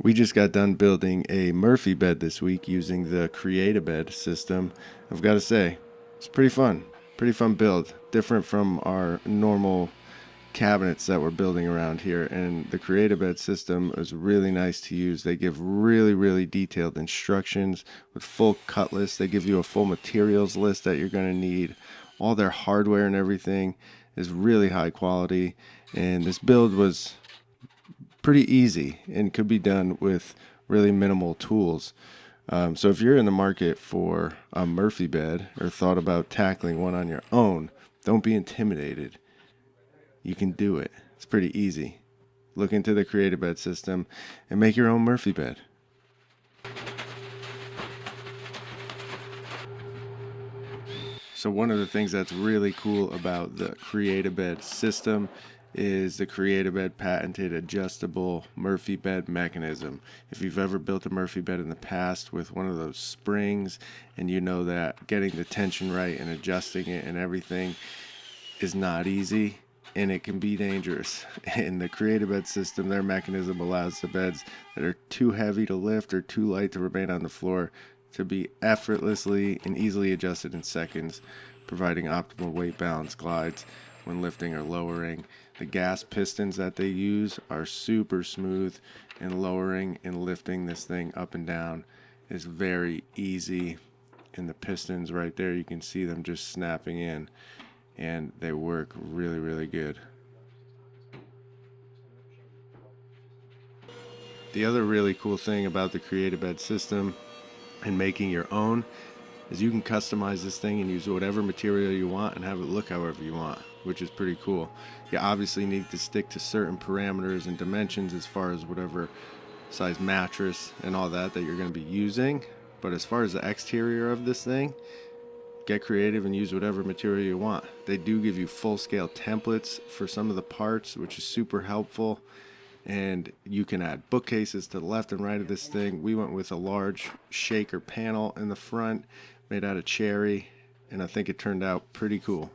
We just got done building a Murphy bed this week using the Create-A-Bed system. I've got to say, it's pretty fun. Pretty fun build. Different from our normal cabinets that we're building around here. And the Create-A-Bed system is really nice to use. They give really, really detailed instructions with full cut lists. They give you a full materials list that you're going to need. All their hardware and everything is really high quality. And this build was pretty easy and could be done with really minimal tools. So if you're in the market for a Murphy bed or thought about tackling one on your own, don't be intimidated. You can do it. It's pretty easy. Look into the Create-A-Bed system and make your own Murphy bed. So one of the things that's really cool about the Create-A-Bed system is the Create-A-Bed patented adjustable Murphy bed mechanism. If you've ever built a Murphy bed in the past with one of those springs and you know that getting the tension right and adjusting it and everything is not easy and it can be dangerous. In the Create-A-Bed system, their mechanism allows the beds that are too heavy to lift or too light to remain on the floor to be effortlessly and easily adjusted in seconds, providing optimal weight balance glides when lifting or lowering. The gas pistons that they use are super smooth, and lowering and lifting this thing up and down is very easy. And the pistons right there, you can see them just snapping in, and they work really, really good. The other really cool thing about the Create-A-Bed system and making your own is you can customize this thing and use whatever material you want and have it look however you want, which is pretty cool. You obviously need to stick to certain parameters and dimensions as far as whatever size mattress and all that you're going to be using. But as far as the exterior of this thing, get creative and use whatever material you want. They do give you full scale templates for some of the parts, which is super helpful. And you can add bookcases to the left and right of this thing. We went with a large shaker panel in the front made out of cherry, and I think it turned out pretty cool.